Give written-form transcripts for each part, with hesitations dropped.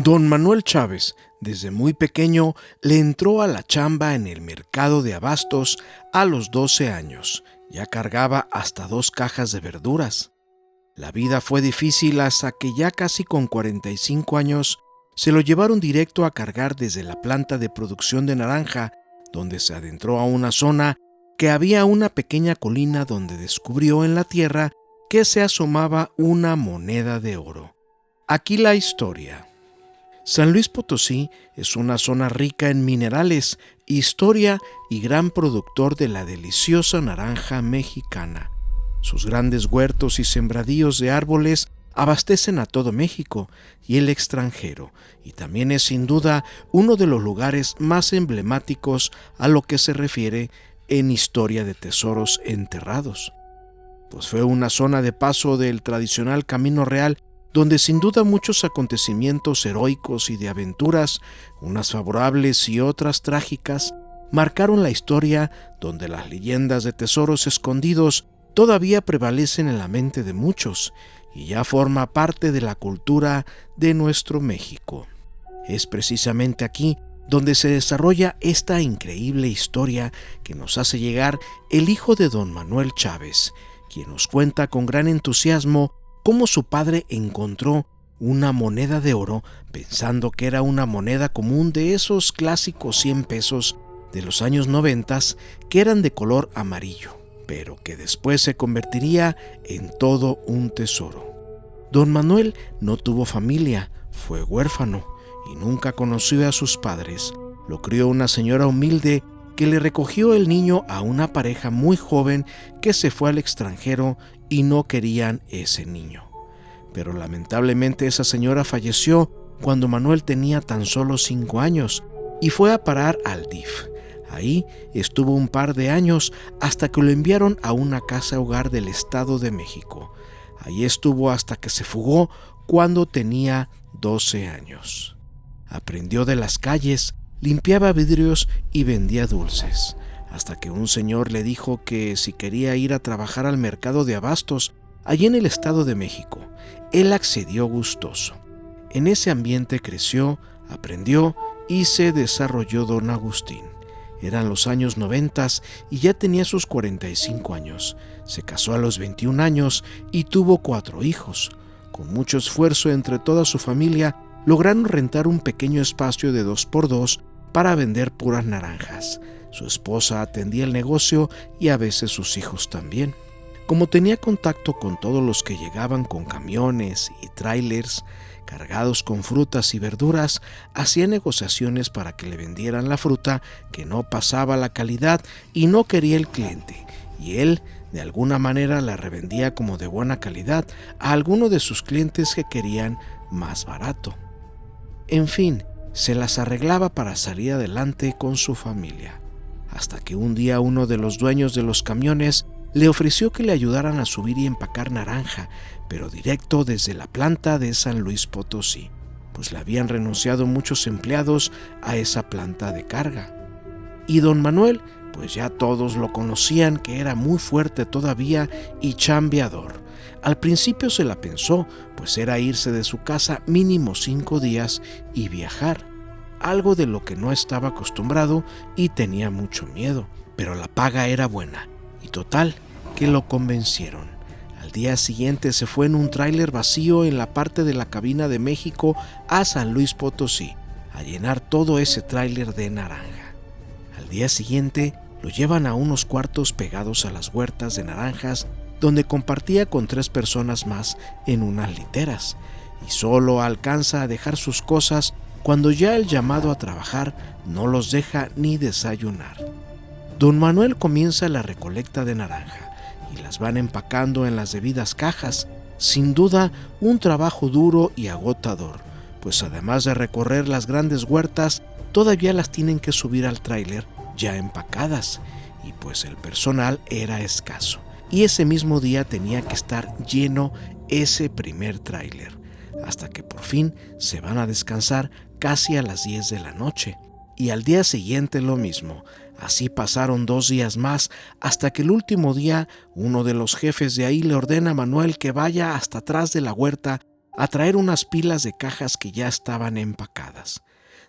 Don Manuel Chávez, desde muy pequeño, le entró a la chamba en el mercado de abastos a los 12 años. Ya cargaba hasta 2 cajas de verduras. La vida fue difícil hasta que ya casi con 45 años se lo llevaron directo a cargar desde la planta de producción de naranja, donde se adentró a una zona que había una pequeña colina donde descubrió en la tierra que se asomaba una moneda de oro. Aquí la historia. San Luis Potosí es una zona rica en minerales, historia y gran productor de la deliciosa naranja mexicana. Sus grandes huertos y sembradíos de árboles abastecen a todo México y el extranjero, y también es sin duda uno de los lugares más emblemáticos a lo que se refiere en historia de tesoros enterrados. Pues fue una zona de paso del tradicional Camino Real, donde sin duda muchos acontecimientos heroicos y de aventuras, unas favorables y otras trágicas, marcaron la historia, donde las leyendas de tesoros escondidos todavía prevalecen en la mente de muchos y ya forma parte de la cultura de nuestro México. Es precisamente aquí donde se desarrolla esta increíble historia que nos hace llegar el hijo de don Manuel Chávez, quien nos cuenta con gran entusiasmo cómo su padre encontró una moneda de oro pensando que era una moneda común de esos clásicos 100 pesos de los años 90 que eran de color amarillo, pero que después se convertiría en todo un tesoro. Don Manuel no tuvo familia, fue huérfano y nunca conoció a sus padres. Lo crió una señora humilde que le recogió el niño a una pareja muy joven que se fue al extranjero y no querían ese niño. Pero lamentablemente esa señora falleció cuando Manuel tenía tan solo 5 años y fue a parar al DIF. Ahí estuvo un par de años hasta que lo enviaron a una casa hogar del Estado de México. Ahí estuvo hasta que se fugó cuando tenía 12 años. Aprendió de las calles, limpiaba vidrios y vendía dulces, hasta que un señor le dijo que si quería ir a trabajar al mercado de abastos, allí en el Estado de México. Él accedió gustoso. En ese ambiente creció, aprendió y se desarrolló don Agustín. Eran los años 90 y ya tenía sus 45 años. Se casó a los 21 años y tuvo 4 hijos. Con mucho esfuerzo entre toda su familia, lograron rentar un pequeño espacio de 2x2 para vender puras naranjas. Su esposa atendía el negocio y a veces sus hijos también. Como tenía contacto con todos los que llegaban con camiones y trailers cargados con frutas y verduras, hacía negociaciones para que le vendieran la fruta que no pasaba la calidad y no quería el cliente, y él de alguna manera la revendía como de buena calidad a alguno de sus clientes que querían más barato. En fin, se las arreglaba para salir adelante con su familia, hasta que un día uno de los dueños de los camiones le ofreció que le ayudaran a subir y empacar naranja, pero directo desde la planta de San Luis Potosí, pues le habían renunciado muchos empleados a esa planta de carga. Y don Manuel, pues ya todos lo conocían que era muy fuerte todavía y chambeador. Al principio se la pensó, pues era irse de su casa mínimo 5 días y viajar, algo de lo que no estaba acostumbrado y tenía mucho miedo, pero la paga era buena y total que lo convencieron. Al día siguiente se fue en un tráiler vacío en la parte de la cabina de México a San Luis Potosí a llenar todo ese tráiler de naranja. Al día siguiente lo llevan a unos cuartos pegados a las huertas de naranjas donde compartía con 3 personas más en unas literas y solo alcanza a dejar sus cosas cuando ya el llamado a trabajar no los deja ni desayunar. Don Manuel comienza la recolecta de naranja y las van empacando en las debidas cajas. Sin duda, un trabajo duro y agotador, pues además de recorrer las grandes huertas, todavía las tienen que subir al tráiler ya empacadas, y pues el personal era escaso. Y ese mismo día tenía que estar lleno ese primer tráiler, hasta que por fin se van a descansar casi a las 10 de la noche. Y al día siguiente lo mismo. Así pasaron 2 días más, hasta que el último día uno de los jefes de ahí le ordena a Manuel que vaya hasta atrás de la huerta a traer unas pilas de cajas que ya estaban empacadas.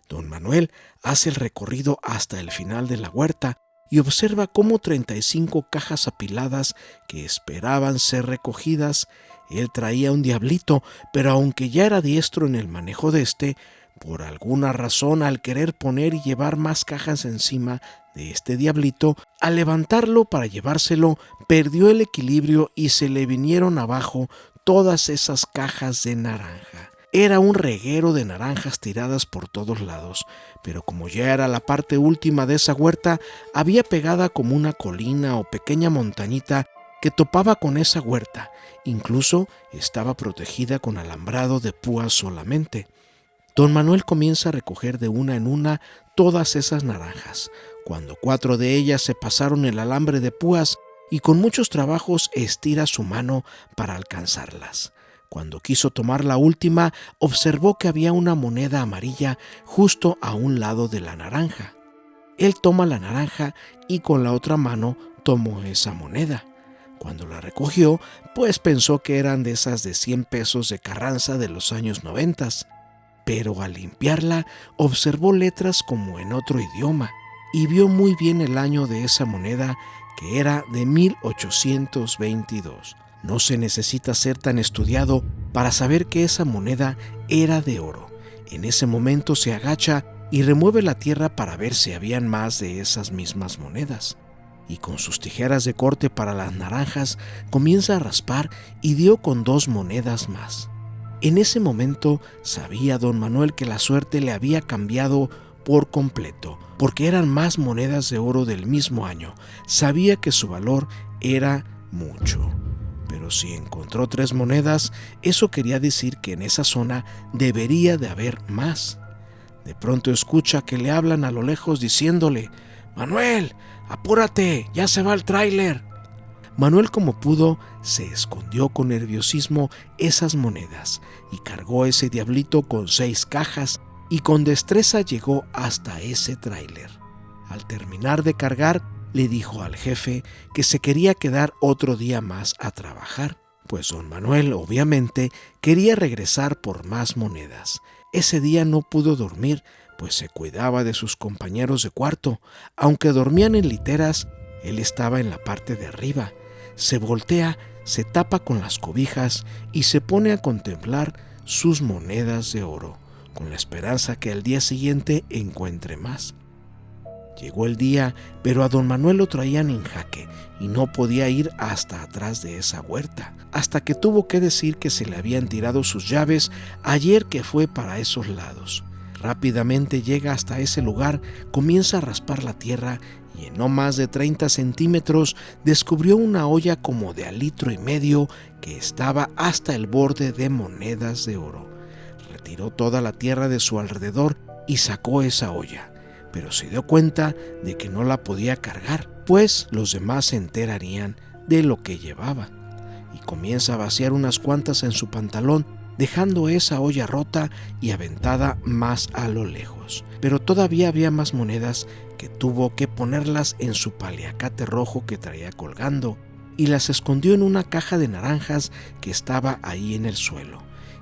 Don Manuel hace el recorrido hasta el final de la huerta y observa cómo 35 cajas apiladas que esperaban ser recogidas. Él traía un diablito, pero aunque ya era diestro en el manejo de por alguna razón, al querer poner y llevar más cajas encima de este diablito, al levantarlo para llevárselo, perdió el equilibrio y se le vinieron abajo todas esas cajas de naranja. Era un reguero de naranjas tiradas por todos lados, pero como ya era la parte última de esa huerta, había pegada como una colina o pequeña montañita que topaba con esa huerta. Incluso estaba protegida con alambrado de púas solamente. Don Manuel comienza a recoger de una en una todas esas naranjas. Cuando 4 de ellas se pasaron el alambre de púas y con muchos trabajos estira su mano para alcanzarlas. Cuando quiso tomar la última, observó que había una moneda amarilla justo a un lado de la naranja. Él toma la naranja y con la otra mano tomó esa moneda. Cuando la recogió, pues pensó que eran de esas de 100 pesos de Carranza de los años 90. Pero al limpiarla, observó letras como en otro idioma y vio muy bien el año de esa moneda, que era de 1822. No se necesita ser tan estudiado para saber que esa moneda era de oro. En ese momento se agacha y remueve la tierra para ver si habían más de esas mismas monedas. Y con sus tijeras de corte para las naranjas comienza a raspar y dio con 2 monedas más. En ese momento sabía don Manuel que la suerte le había cambiado por completo, porque eran más monedas de oro del mismo año. Sabía que su valor era mucho. Pero si encontró 3 monedas, eso quería decir que en esa zona debería de haber más. De pronto escucha que le hablan a lo lejos diciéndole: «Manuel, apúrate, ya se va el tráiler». Manuel, como pudo, se escondió con nerviosismo esas monedas y cargó ese diablito con 6 cajas y con destreza llegó hasta ese tráiler. Al terminar de cargar, le dijo al jefe que se quería quedar otro día más a trabajar, pues don Manuel obviamente quería regresar por más monedas. Ese día no pudo dormir, pues se cuidaba de sus compañeros de cuarto. Aunque dormían en literas, él estaba en la parte de arriba. Se voltea, se tapa con las cobijas y se pone a contemplar sus monedas de oro, con la esperanza que al día siguiente encuentre más. Llegó el día, pero a don Manuel lo traían en jaque y no podía ir hasta atrás de esa huerta, hasta que tuvo que decir que se le habían tirado sus llaves ayer que fue para esos lados. Rápidamente llega hasta ese lugar, comienza a raspar la tierra y en no más de 30 centímetros descubrió una olla como de 1,5 litros que estaba hasta el borde de monedas de oro. Retiró toda la tierra de su alrededor y sacó esa olla, pero se dio cuenta de que no la podía cargar, pues los demás se enterarían de lo que llevaba. Y comienza a vaciar unas cuantas en su pantalón, dejando esa olla rota y aventada más a lo lejos. Pero todavía había más monedas que tuvo que ponerlas en su paliacate rojo que traía colgando y las escondió en una caja de naranjas que estaba ahí en el suelo.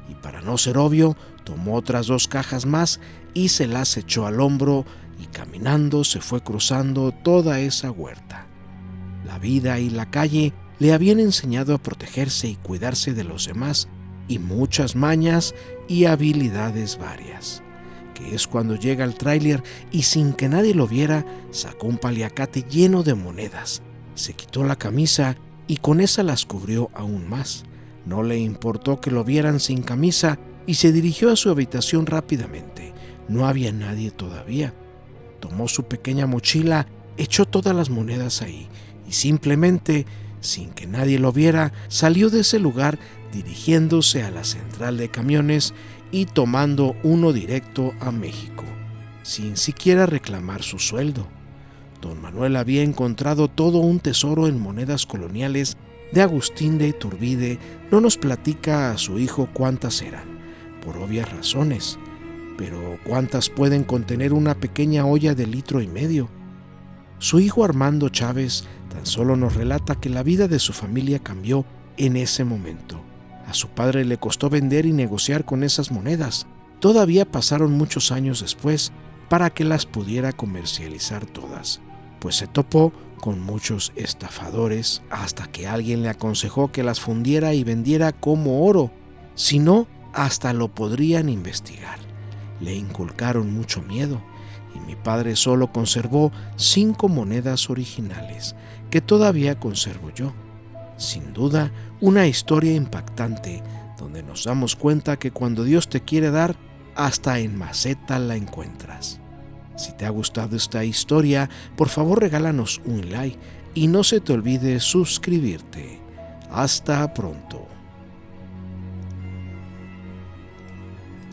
Y para no ser obvio, tomó otras 2 cajas más y se las echó al hombro y caminando se fue cruzando toda esa huerta. La vida y la calle le habían enseñado a protegerse y cuidarse de los demás, y muchas mañas y habilidades varias, que es cuando llega el tráiler y sin que nadie lo viera, sacó un paliacate lleno de monedas, se quitó la camisa y con esa las cubrió aún más. No le importó que lo vieran sin camisa y se dirigió a su habitación rápidamente. No había nadie todavía. Tomó su pequeña mochila, echó todas las monedas ahí y simplemente, sin que nadie lo viera, salió de ese lugar dirigiéndose a la central de camiones y tomando uno directo a México, sin siquiera reclamar su sueldo. Don Manuel había encontrado todo un tesoro en monedas coloniales de Agustín de Iturbide. No nos platica a su hijo cuántas eran, por obvias razones, pero cuántas pueden contener una pequeña olla de 1,5 litros. Su hijo Armando Chávez tan solo nos relata que la vida de su familia cambió en ese momento. A su padre le costó vender y negociar con esas monedas. Todavía pasaron muchos años después para que las pudiera comercializar todas, pues se topó con muchos estafadores hasta que alguien le aconsejó que las fundiera y vendiera como oro, si no, hasta lo podrían investigar. Le inculcaron mucho miedo y mi padre solo conservó 5 monedas originales, que todavía conservo yo. Sin duda, una historia impactante, donde nos damos cuenta que cuando Dios te quiere dar, hasta en maceta la encuentras. Si te ha gustado esta historia, por favor regálanos un like y no se te olvide suscribirte. Hasta pronto.